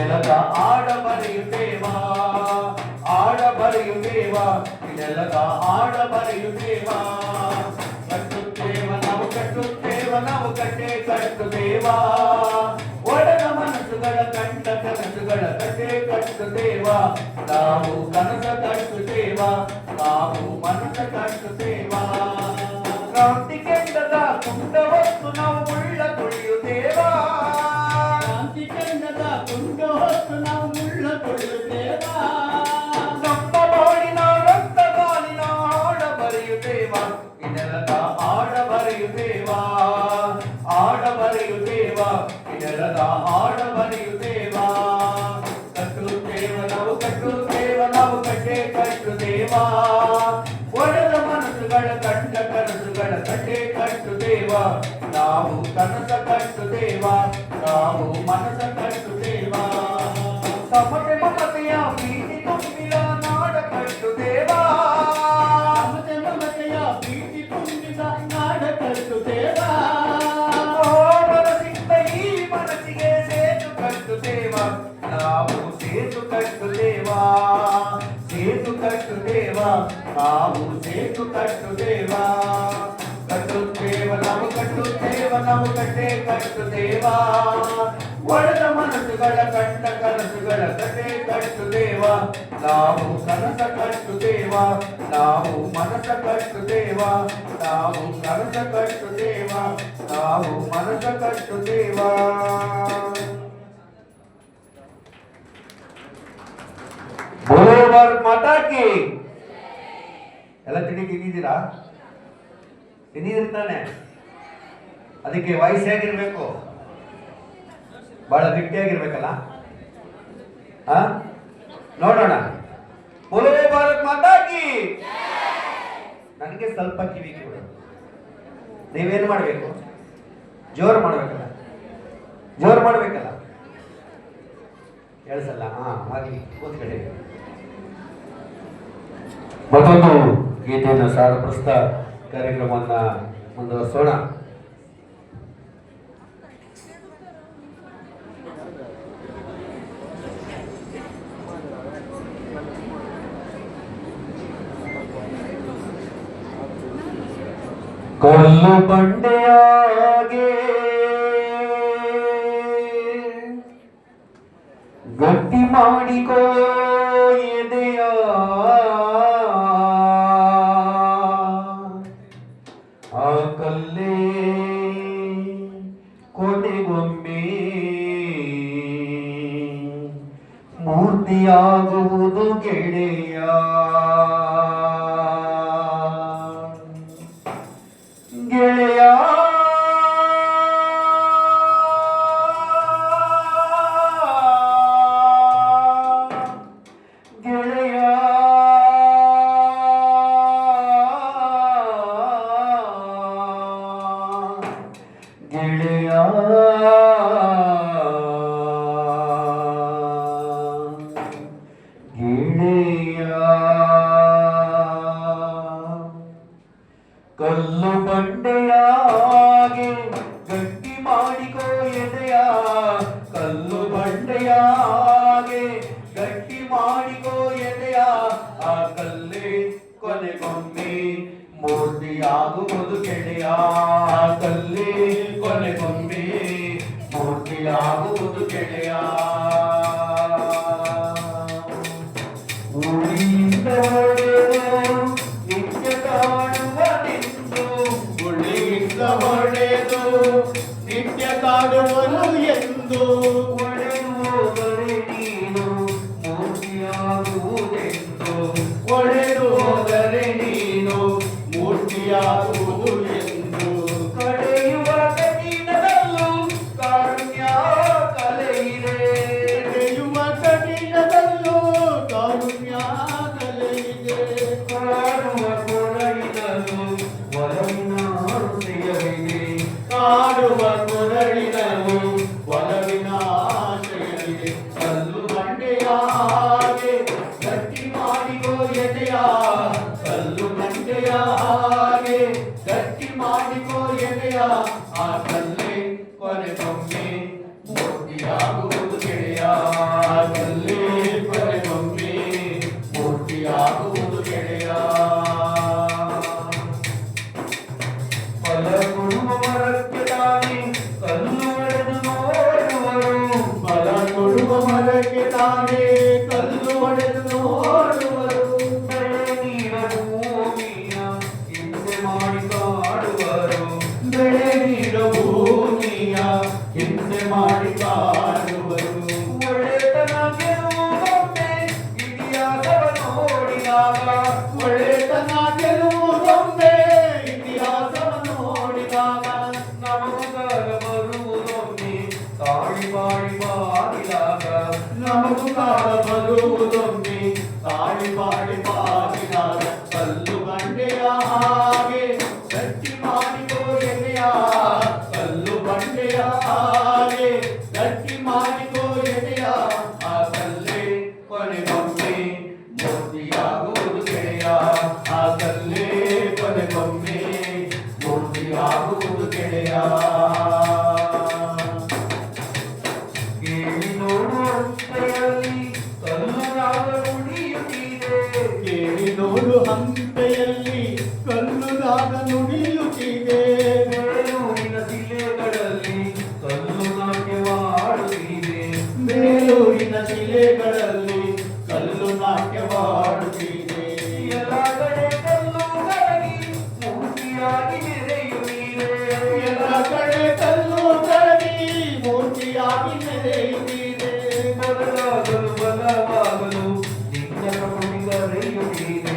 ನೆಲದ ಆಡ ಬರೆಯುತ್ತೇವಾ ನೆಲದ ಆಡ ಬರೆಯುತ್ತೇವಾ ನಾವು ಕಟ್ಟೆ ಕಟ್ಟುತ್ತೇವಾ ಒಡೆದ ಮನಸ್ಸುಗಳ ಕಂಡ ಕನಸುಗಳ ಕಟ್ಟೆ ಕಟ್ಟುತ್ತೇವಾ ನಾವು ಕನಸ ಕಟ್ಟುತ್ತೇವಾ ನಾವು ಮನಸ ಕಟ್ಟುತ್ತೇವಾ ಕ್ರಾಂತಿ ಕೆಂಡದ ಕುಂಡವತ್ತು ನಾವು ಮುಳ್ಳ ತುಳಿಯುತ್ತೇವಾ ಕ್ರಾಂತಿ ಕೆಂಡದ ಕುಂಡವತ್ತು ನಾವು ಮುಳ್ಳ ತುಳಿಯುತ್ತೇವಾ ನಮ್ಮ ಬಾಳಿನ ರಕ್ತಗಾಲಿನ ಆಡ ಬರೆಯುತ್ತೇವಾ ನೆಲದ ಆಡ ಬರೆಯುತ್ತೇವಾ ನೆಲದ ಆಡ ಬರೆಯುತ್ತೇವಾ ನಾವು ಕಟ್ಟೆ ಕಟ್ಟುತ್ತೇವಾ ಒಡೆದ ಮನಸ್ಸುಗಳ ಕಂಡ ಕನಸುಗಳ ಕಟ್ಟೆ ಕಟ್ಟುತ್ತೇವಾ ನಾವು ಕನಸ ಕಟ್ಟುತ್ತೇವಾ ನಾವು ಮನಸ ಕಟ್ಟುತ್ತೇವಾ ಸಮತೆ ಮಮತೆಯ ಪ್ರೀತಿ ತುಂಬಿದ ನಾಡ ಕಟ್ಟುತ್ತೇವಾ ಮಮತೆಯ ಪ್ರೀತಿ ತುಂಬಿದ ನಾಡ ಕಟ್ಟುತ್ತೇವಾ ಮನಸ್ಸಿಂದ ಈ ಮನಸ್ಸಿಗೆ ಸೇತು ಕಟ್ಟುತ್ತೇವಾ ನಾವು ಸೇತು ಕಟ್ಟುತ್ತೇವಾ ನಾವು ಸೇತು ಕಟ್ಟುತ್ತೇವಾ ನಾವು ಕಟ್ಟೆ ಕಟ್ಟುತ್ತೇವಾ ಒಡೆದ ಮನಸ್ಸುಗಳ ಕಂಡ ಕನಸುಗಳ ಕಟ್ಟೆ ಕಟ್ಟುತ್ತೇವಾ ನಾವು ಕನಸ ಕಟ್ಟುತ್ತೇವಾ ನಾವು ಮನಸ ಕಟ್ಟುತ್ತೇವಾ ನಾವು ಕನಸ ಕಟ್ಟುತ್ತೇವಾ ನಾವು ಮನಸ ಕಟ್ಟುತ್ತೇವಾ ಮಾತಾ ಕಿ ಎಲ್ಲ ತಿಂದಿದ್ದೀರಾ ತಿಂದಿರ್ತಾನೆ ಅದಕ್ಕೆ ವಯಸ್ಸಾಗಿರ್ಬೇಕು ಬಹಳ ಗಟ್ಟಿಯಾಗಿರ್ಬೇಕಲ್ಲ ನೋಡೋಣ ಬೋಲೋ ಭಾರತ್ ಮಾತಾ ಕಿ ನನಗೆ ಸ್ವಲ್ಪ ಕಿವಿ ಕಿವಿ ನೀವೇನು ಮಾಡಬೇಕು ಜೋರು ಮಾಡಬೇಕಲ್ಲ ಹೇಳ್ಸಲ್ಲ ಹಾಗೆ ಕೂತ್ಕಡೆ ಮತ್ತೊಂದು ಗೀತೆಯನ್ನು ಸಾರ ಪ್ರಸ್ತುತ ಕಾರ್ಯಕ್ರಮವನ್ನ ಮುಂದುವರಿಸೋಣ. ಕಲ್ಲು ಬಂಡೆಯಾಗೆ ಗಟ್ಟಿ ಮಾಡಿಕೋ ಎದೆಯ ಆ ಕಲ್ಲೇ ಕೊನೆಗೊಮ್ಮೆ ಮೂರ್ತಿಯಾಗುವುದು ಗೆಳೆಯ. ಗೆಳೆಯ ಗೆಳೆಯ ಗೆಳೆಯ ಕಲ್ಲು ಬಂಡೆಯಾಗೆ ಗಟ್ಟಿ ಮಾಡಿಕೋ ಎದೆಯ. ಕಲ್ಲು ಬಂಡೆಯಾಗೆ ಗಟ್ಟಿ ಮಾಡಿಕೋ ಎದೆಯ. ಆ ಕಲ್ಲೇ ಕೊನೆಗೊಮ್ಮೆ ಮೂರ್ತಿಯಾಗುವುದು ಗೆಳೆಯ. ಕಲ್ಲೇ ಕೊನೆಗೊಮ್ಮೆ ಮೂರ್ತಿಯಾಗುವುದು ಗೆಳೆಯ. ಉಳಿಯಿಂದ ಹೊಡೆದು ನಿತ್ಯ ಕಾಡುವನೆಂದು, ಉಳಿಯಿಂದ ಹೊಡೆದು ನಿತ್ಯ ಕಾಡುವನು ಎಂದು, ಒಡೆದು ಹೋದರೆ ನೀನು ಮೂರ್ತಿಯಾಗುವುದೆಂದು, ಒಡೆದು ಹೋದರೆ ನೀನು ಮೂರ್ತಿಯಾಗುವುದು ಎಂದು. ಕಡೆಯುವ ಕಠಿಣದಲ್ಲೂ ಕಾರುಣ್ಯ ಕಲೆಯಿದೆ. ಕಡೆಯುವ ಕಠಿಣದಲ್ಲೂ ಕಾರುಣ್ಯ ಕಲೆಯಿದೆ. ಕಾಡುವ ಕೊರಳಿನಲ್ಲೂ ಒಲವಿನ ಆಶಯವಿದೆ. ಕಾಡುವ ಕೊರಳಿನಲ್ಲೂ ಒಲವಿನ ಆಶಯವಿದೆ. ಕಲ್ಲು ಬಂಡೆಯಾಗೆ ಗಟ್ಟಿ ಮಾಡಿಕೋ ಎದೆಯ. ಕಲ್ಲು ಬಂಡೆಯ ಹಾಗೆ ಗಟ್ಟಿ ಮಾಡಿಕೋ ಎದೆಯ. ಆ ಕಲ್ಲೇ ಕೊನೆಗೊಮ್ಮೆ ಮೂರ್ತಿಯಾಗುವುದು ಗೆಳೆಯ. ನೀಡೋ ಭೂಮಿಯ ಹಿಂಸೆ ಮಾಡಿ ಕಾಡುವರು. ಒಳ್ಳೆತನ ಗೆಲ್ಲುವುದೊಮ್ಮೆ ಇತಿಹಾಸವ ನೋಡಿದಾಗ, ಒಳ್ಳೆತನ ಗೆಲ್ಲುವುದೊಮ್ಮೆ ಇತಿಹಾಸವ ನೋಡಿದಾಗ, ನಮಗಾಗ ಬರುವುದೊಮ್ಮೆ ತಾಳಿ ಬಾಳಿ ಬಾರಿದಾಗ, ನಮಗೂ ಕಾಲ ಬರುವುದೊಮ್ಮೆ ತಾಳಿ ಬಾಳಿ ಬಾರಿದಾಗ, ಕಲ್ಲು ಬಂಡೆಯ ಹಾಗೆ ಗಟ್ಟಿ ಮಾಡಿಕೋ ಎದೆಯ, ಕಲ್ಲು ಬಂಡೆಯ ಹಾಗೆ ಗಟ್ಟಿ ಮಾಡಿಕೋ ಎದೆಯ, ಆ ಕಲ್ಲೇ ಕೊನೆಗೊಮ್ಮೆ ಮೂರ್ತಿಯಾಗುವುದು ಗೆಳೆಯ, ಆ ಕಲ್ಲೇ ಕೊನೆಗೊಮ್ಮೆ ಮೂರ್ತಿಯಾಗುವುದು ಗೆಳೆಯ. ಕೇಳಿ ನೋಡು ಹಂಪೆಯಲ್ಲಿ ಕಲ್ಲುನಾಗ ನುಡಿಯುತ್ತಿದೆ, ಕೇಳಿ ನೋಡು ಹಂಪೆಯಲ್ಲಿ ಕಲ್ಲುನಾಗ ನುಡಿಯುತ್ತಿದೆ, ಬೇಲೂರಿನ ಶಿಲೆಗಳಲ್ಲಿ ಕಲ್ಲು ನಾಟ್ಯವಾಡುತ್ತಿದೆ, ಬೇಲೂರಿನ ಶಿಲೆಗಳಲ್ಲಿ ಕಲ್ಲು ನಾಟ್ಯವಾಡುತ್ತಿದೆ. ಎಲ್ಲ ಕಡೆ ಕಲ್ಲು ಕರಗಿ ಮೂರ್ತಿಯಾಗಿ ಮೆರೆಯುತ್ತಿದೆ, ಎಲ್ಲ ಕಡೆ ಕಲ್ಲು ಕರಗಿ ಮೂರ್ತಿಯಾಗಿ ಮೆರೆಯುತ್ತಿದೆ. ಬದಲಾಗಲು ಬಲವಾಗಲು ನಿನ್ನ ಪ್ರಕೃತಿ ಕರೆಯುತ್ತಿದೆ,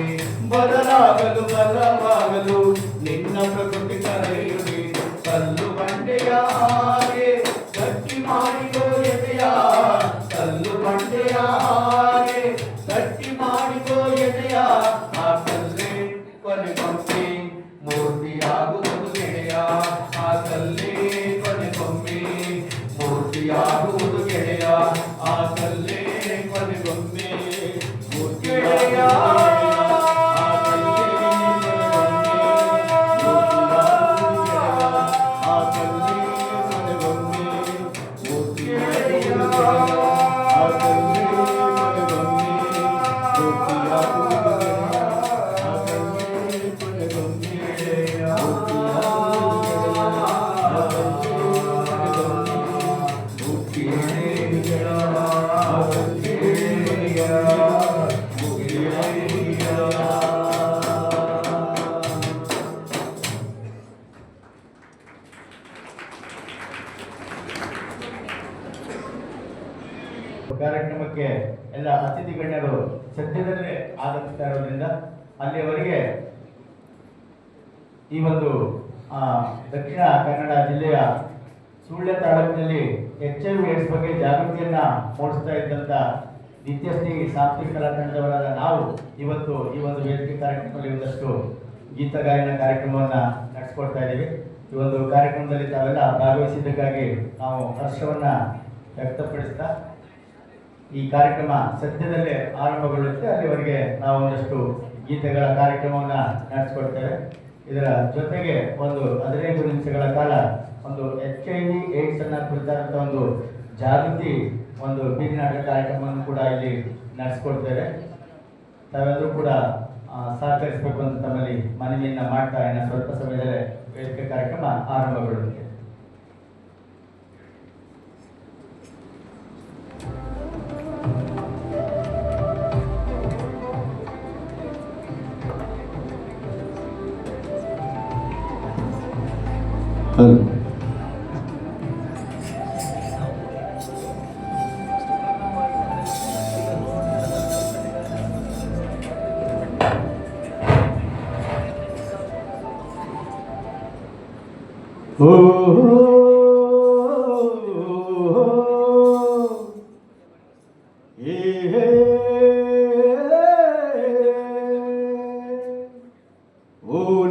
ಬದಲಾಗಲು ಬಲವಾಗಲು ನಿನ್ನ ಪ್ರಕೃತಿ ಕರೆಯುತ್ತಿದೆ. ಕಲ್ಲು ಬಂಡೆಯ ಹಾಗೆ ಗಟ್ಟಿ ಮಾಡಿಕೋ ಎದೆಯ, ಕಲ್ಲು ಬಂಡೆಯ ಹಾಗೆ ಗಟ್ಟಿ ಮಾಡಿಕೋ ಎದೆಯ, ಆ ಕಲ್ಲೇ ಕೊನೆಗೊಮ್ಮೆ ಮೂರ್ತಿಯಾಗುವುದು ಗೆಳೆಯ, ಆ ಕಲ್ಲೇ ಕೊನೆಗೊಮ್ಮೆ ಮೂರ್ತಿಯಾಗುವುದು ಗೆಳೆಯ, ಆ ಕಲ್ಲೇ ಕೊನೆಗೊಮ್ಮೆ ಮೂರ್ತಿಯಾಗುವುದು ಗೆಳೆಯ. ಕಾರ್ಯಕ್ರಮಕ್ಕೆ ಎಲ್ಲ ಅತಿಥಿ ಗಣ್ಯರು ಸದ್ಯದಲ್ಲೇ ಆಗಮಿಸ್ತಾ ಇರೋದ್ರಿಂದ ಅಲ್ಲಿಯವರೆಗೆ ಈ ಒಂದು ದಕ್ಷಿಣ ಕನ್ನಡ ಜಿಲ್ಲೆಯ ಸುಳ್ಯ ತಾಲೂಕಿನಲ್ಲಿ HIV AIDS ಬಗ್ಗೆ ಜಾಗೃತಿಯನ್ನ ಮೂಡಿಸ್ತಾ ಇದ್ದಂಥ ನಿತ್ಯಶ್ರೀ ಸಾಂಸ್ಕೃತಿಕ ಕಲಾ ತಂಡದವರಾದ ನಾವು ಇವತ್ತು ಈ ಒಂದು ವೇದಿಕೆ ಕಾರ್ಯಕ್ರಮದಲ್ಲಿ ಒಂದಷ್ಟು ಗೀತ ಗಾಯನ ಕಾರ್ಯಕ್ರಮವನ್ನು ನಡೆಸ್ಕೊಡ್ತಾ ಇದ್ದೀವಿ. ಈ ಒಂದು ಕಾರ್ಯಕ್ರಮದಲ್ಲಿ ತಾವೆಲ್ಲ ಭಾಗವಹಿಸಿದ್ದಕ್ಕಾಗಿ ನಾವು ಹರ್ಷವನ್ನ ವ್ಯಕ್ತಪಡಿಸ್ತಾ ಈ ಕಾರ್ಯಕ್ರಮ ಸದ್ಯದಲ್ಲೇ ಆರಂಭಗೊಳ್ಳುತ್ತೆ, ಅಲ್ಲಿವರೆಗೆ ನಾವು ಒಂದಷ್ಟು ಗೀತೆಗಳ ಕಾರ್ಯಕ್ರಮವನ್ನು ನಡೆಸ್ಕೊಡ್ತೇವೆ. ಇದರ ಜೊತೆಗೆ ಒಂದು 15 ನಿಮಿಷಗಳ ಕಾಲ ಒಂದು HIV AIDS ಅನ್ನ ಕುರಿತಾದಂಥ ಒಂದು ಜಾಗೃತಿ ಒಂದು ಬೀದಿ ನಾಟಕ ಕಾರ್ಯಕ್ರಮವನ್ನು ಕೂಡ ಇಲ್ಲಿ ನಡೆಸ್ಕೊಡ್ತೇವೆ. ತಾವೆಲ್ಲರೂ ಕೂಡ ಸಹಕರಿಸಬೇಕು ಅಂತ ತಮ್ಮಲ್ಲಿ ಮನವಿಯನ್ನ ಮಾಡ್ತಾ ಇನ್ನು ಸ್ವಲ್ಪ ಸಮಯದಲ್ಲೇ ವೇದಿಕೆ ಕಾರ್ಯಕ್ರಮ ಆರಂಭಗೊಳ್ಳುತ್ತೆ.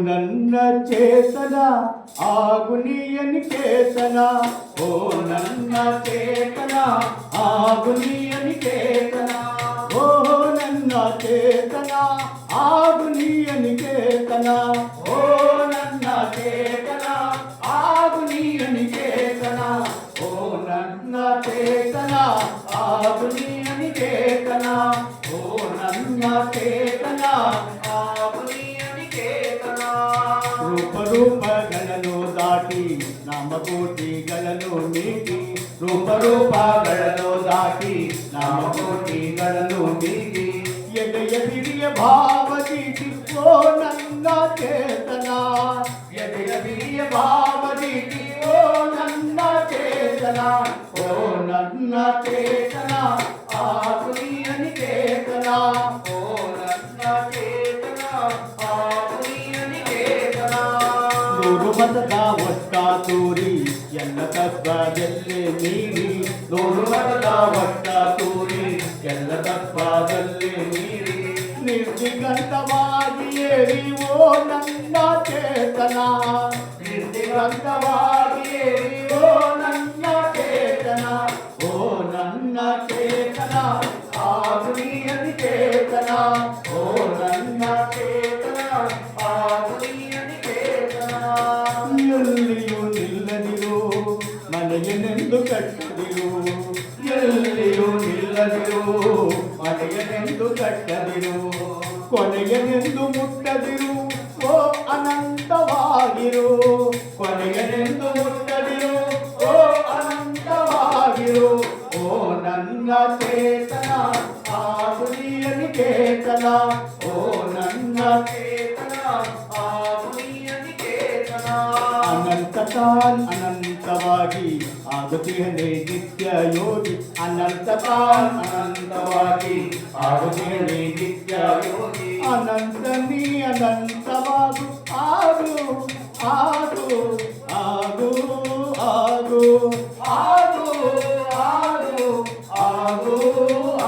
ನನ್ನ ಚೇತನ ಆಗುನಿಯನಿ ಕೇತನ, ಓ ನನ್ನ ಚೇತನ ಆಗುನಿಯನಿ ಕೇತನ, ಓ ನನ್ನ ಚೇತನ ಆಗುನಿಯನಿ ಕೇತನ, ಓ ನನ್ನ ಚೇತನ ಆಗುನಿಯನಿ ಕೇತನ, ಓ ನನ್ನ ಚೇತನ ಆಗುನಿಯನಿ ಕೇತನ, ಓ ನನ್ನ ಚೇತನ ಆಗುನಿಯನಿ ಕೇತನ. ರೂಪಗಳನ್ನು ದಾಟಿ ನಾಮಕೋಟಿಗಳನ್ನು ಮೀಟಿ, ರೂಪಗಳನ್ನು ದಾಟಿ ನಾಮಕೋಟಿಗಳನ್ನು ಮೀಟಿ, ಎದೆಯ ಬಿರಿಯ ಭಾವದೀಟಿ ಓ ನನ್ನ ಚೇತನ, ಎದೆಯ ಬಿರಿಯ ಭಾವದೀಟಿ ಚೇತನ ಓ ನನ್ನ ಚೇತನ ಆಗುನಿಯ ನಿಕೇತನ ಓ ನನ್ನ ಚೇತನ ಆಗುನಿಯ ನಿಕೇತನ ನೂರು ಮತದ ಒಟ್ಟ ತೂರಿ ಎಲ್ಲ ತತ್ವದಲ್ಲೇ ಮೀರಿ ನೂರು ಮತದ ಒಟ್ಟ ತೂರಿ ಎಲ್ಲ ತತ್ವದಲ್ಲೇ ಮೀರಿ ನಿರ್ದಿಗಂತವಾಗಿ ಏರಿ ಓ ನನ್ನ ಚೇತನ ನಿರ್ದಿಗಂತವಾಗಿ ಏರಿ ಓ ನನ್ನ ಚೇತನ ಓ ನನ್ನ ಚೇತನ ಆಗುನಿಯ ನಿಕೇತನ ಓ ನನ್ನ ಚೇತನ ಆಗುನಿಯ ನಿಕೇತನ ಎಲ್ಲಿಯೂ ನಿಲ್ಲದಿರು ಮನೆಯನೆಂದು ಕಟ್ಟದಿರು ಎಲ್ಲಿಯೂ ನಿಲ್ಲದಿರು ಮನೆಯನೆಂದು ಕಟ್ಟದಿರು ಕೊನೆಯನೆಂದು ಮುಟ್ಟದಿರು ಓ ಅನಂತವಾಗಿರು ಕೊನೆಯನೆಂದು ಮುಟ್ಟದಿರು ಓ ಅನಂತವಾಗಿರು ಓ ನನ್ನ ಚೇತನ ಆಗುನಿಯ ನಿಕೇತನ ಓ ನನ್ನ ಚೇತನ ಆಗುನಿಯ ನಿಕೇತನ ಅನಂತಕಾಲ್ ಅನಂತವಾಗಿ ಆಗುತ್ತಿಹನೆ ನಿತ್ಯ ಯೋಗಿ ಅನಂತಕಾಲ್ ಅನಂತವಾಗಿ ಆಗುತ್ತಿಹನೆ ನಿತ್ಯ ಯೋಗಿ ಅನಂತ ನೀ ಅನಂತವಾಗು ಆಗು ಆಗು ಆಗು ಆಗು ಆಗು ಆಗು ಆಗು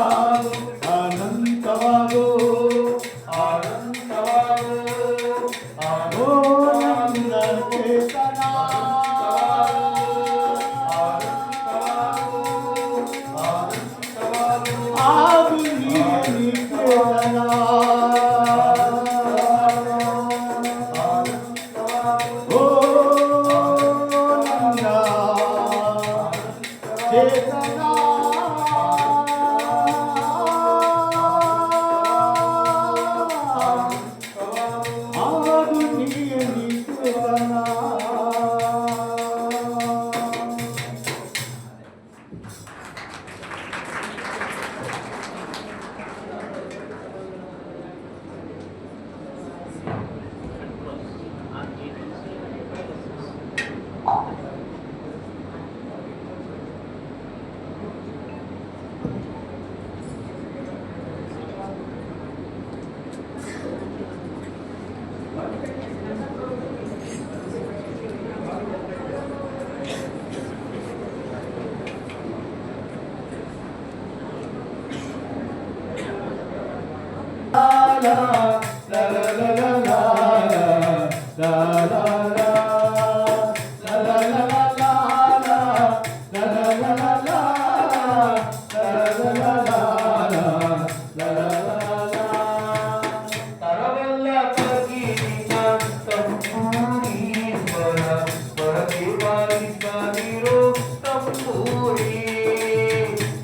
ಆಗು ಅನಂತವಾಗು ಅನಂತವಾಗು ಆಗೋ ನನ್ನ ಚೇತನ ಆಗು ನೀ ಚೇತನ ಓ ನನ್ನ ಚೇತನ ಆಗು ನೀ ಚೇತನ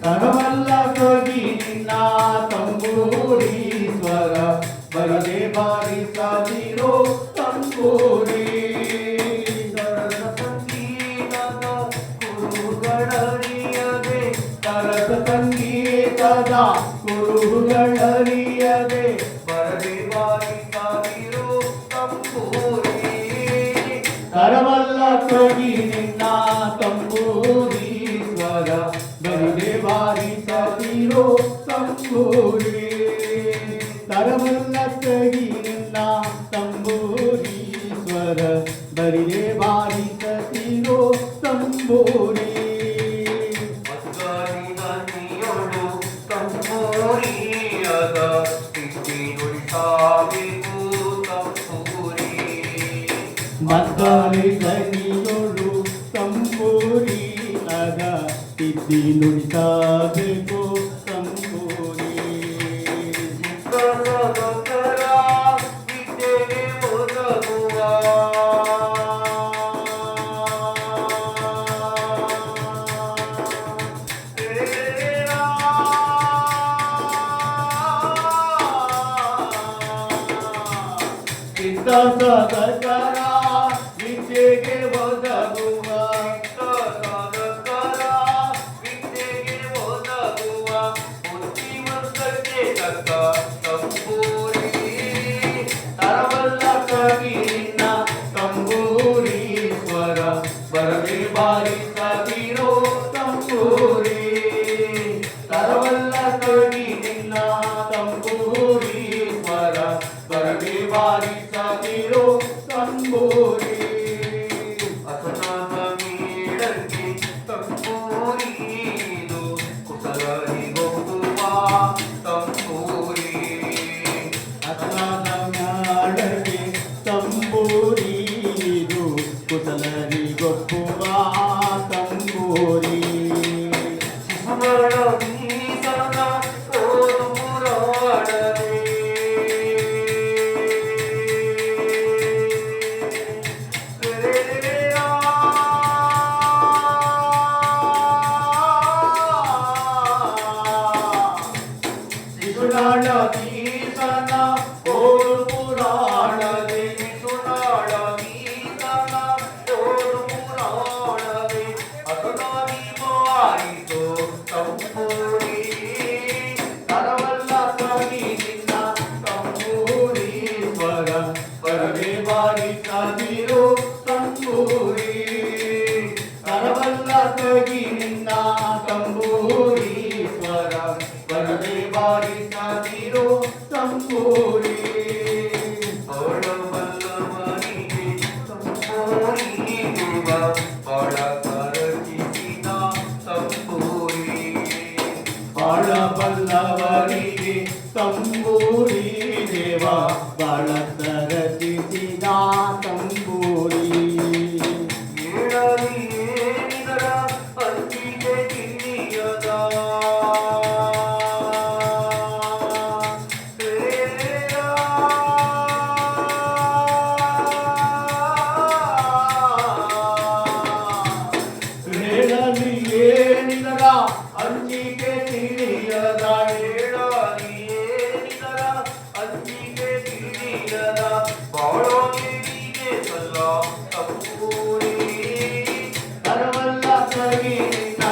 ತರವಲ್ಲ ಕವಿ ನಿನ್ನ ತಂಬೂರಿ ಸ್ವರ ಬರದೆ ಬಾರಿಸದಿರೋ ತಂಬೂರಿ ಸರಸ ಸಂಗೀತದ ಕುರುಗಳರಿಯದೆ ಸರಸ ಸಂಗೀತದ ಕುರುಗಳರಿಯದೆ ಬರದೆ ಬಾರಿಸದಿರೋ ತಂಬೂರಿ ತರವಲ್ಲ ಕವಿ ನಿನ್ನ ತಂಬೂರಿ ಸ್ವರ ಬರಿದೆ ಬಾರಿಸದಿರೋ ತಂಬೂರಿ ತರವಲ್ಲ ಕವಿ ನಿನ್ನ ತಂಬೂರಿ ಸ್ವರ ಬರಿದೆ ಬಾರಿಸದಿರೋ ತಂಬೂರಿ ತಂಬೂರಿಯದ ತಿದ್ದಿ ನುಡಿಸಬೇಕು ತಂಬೂರಿ ಮದ್ದಲಿ ದನಿಯೊಳು ತಂಬೂರಿ ಅದ ತಿದ್ದಿ ನುಡಿಸಬೇಕು ತಂಬೂರಿ ಕರ ವಿದ್ಯೆಗೆ ಒದಗುವ ಸದಕರ ವಿದ್ಯೆಗೆ ಒದಗುವ ಸದಕರ ವಿದ್ಯೆಗೆ ಒದಗುವ ಬುದ್ಧಿವಂತಕ್ಕೆ ತಕ್ಕ ತಂಬೂರಿ ತರವಲ್ಲ ಕವಿ ನಿನ್ನ ತಂಬೂರಿ ಸ್ವರ ಬರ ಬರದೆ ಬಾರಿಸದಿರೋ ತಂಬೂರಿ ತರವಲ್ಲ ತಗಿ ನಿನ್ನ ತಂಬೂರಿ ಸ್ವರ ಬರದೆ ಬಾರಿಸದಿರೋ ತಂಬೂರಿ ಅಸನಾದ ಮೇಳಕ್ಕೆ ತಂಬೂರಿ ಇದು ಕುಸಲರಿಗೊಬ್ಬುವ ತಂಬೂರಿ ಅಸನಾದ ಮೇಳಕ್ಕೆ ತಂಬೂರಿ ಇದು ಕುಸಲರಿಗೊಪ್ಪುವ ತಂಬೂರಿ ಶಿಶುಮರಣ ನೀಸನ ಓದು ಪುರಾಣವೇ ಶಿಶುನಾಳ ನೀಸನ ಓದು ಪುರಾಣವೇ ಶಿಶುನಾಳ ನೀಸನ ಓದು ಪುರಾಣವೇ ಅಸನಾದಿ ಬಾರಿಸೋ ತಂಬೂರಿ ತರವಲ್ಲ ತಗಿ ನಿನ್ನ ತಂಬೂರಿ ಸ್ವರ ಬರದೆ ಬಾರಿಸದಿರೋ ತಂಬೂರಿ ತರವಲ್ಲ ತಗಿ ನಿನ್ನ ತಂಬೂರಿ ಸ್ವರ ಬರದೆ ಬಾರಿಸದಿರೋ ತಂಬೂರಿ ಬಲ್ಲವನಿಗೆ ತಂಬೂರಿ ದೇವ ಬಾಳ ಕರಚಿಸಿದ ತಂಬೂರಿ ಬಾಳ ಬಲ್ಲವರಿಗೆ ತಂಬೂರಿ ದೇವ ಬಾಳ ಸರಚಿಸಿದ ತಂಬೂರಿ ಏಳಲಿ ಏನಿದರ ಅಂಜಿಗೆ ತಿಳಿಯದ ಹೇಳಲಿ ಏನಿದರ ಅಂಜಿಕೆ ತಿಳಿಯದ ಹೇಳಲಿ ಏನಿದರ ಅಂಜಿಗೆ ತಿಳಿಯದ ಬಾಳೋಗಿಗೆ ಸಲ್ಲ ತಂಬೂರಿ ತರವಲ್ಲ ತಗಿ ನಿನ್ನ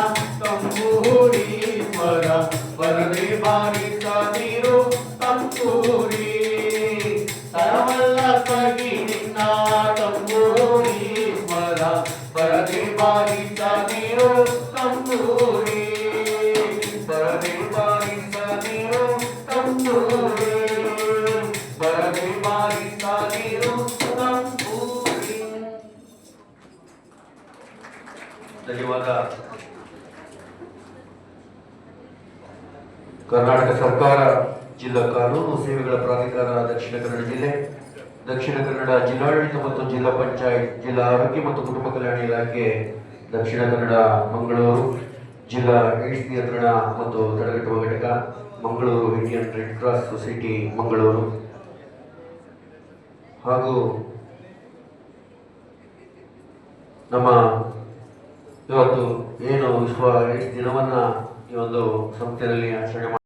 ತಂಬೂರಿ ಸ್ವರ ಬರದೆ ಬಾರಿಸದಿರೋ ತಂಬೂರಿ ತರವಲ್ಲ ತಗಿ ನಿನ್ನ ತಂಬೂರಿ ಸ್ವರ ಬರದೆ ಬಾರಿಸದಿರೋ ತಂಬೂರಿ ಬರದೆ ಬಾರಿಸದಿರೋ ತಂಬೂರಿ ಬರದೆ ಬಾರಿಸದಿರೋ ತಂಬೂರಿ. ಧನ್ಯವಾದ. ಕರ್ನಾಟಕ ಸರ್ಕಾರ ಜಿಲ್ಲಾ ಕಾನೂನು ಸೇವೆಗಳ ಪ್ರಾಧಿಕಾರ ದಕ್ಷಿಣ ಕನ್ನಡ ಜಿಲ್ಲೆ, ದಕ್ಷಿಣ ಕನ್ನಡ ಜಿಲ್ಲಾಡಳಿತ ಮತ್ತು ಜಿಲ್ಲಾ ಪಂಚಾಯತ್, ಜಿಲ್ಲಾ ಆರೋಗ್ಯ ಮತ್ತು ಕುಟುಂಬ ಕಲ್ಯಾಣ ಇಲಾಖೆ ದಕ್ಷಿಣ ಕನ್ನಡ ಮಂಗಳೂರು, ಜಿಲ್ಲಾ ಏಡ್ಸ್ ನಿಯಂತ್ರಣ ಮತ್ತು ತಡೆಗಟ್ಟುವ ಘಟಕ Mangaluru, Indian red cross society Mangaluru ಹಾಗೂ ನಮ್ಮ ಇವತ್ತು ಏನು ವಿಶ್ವ ಏಡ್ಸ್ ದಿನವನ್ನ ಈ ಒಂದು ಸಂಸ್ಥೆಯಲ್ಲಿ ಆಚರಣೆ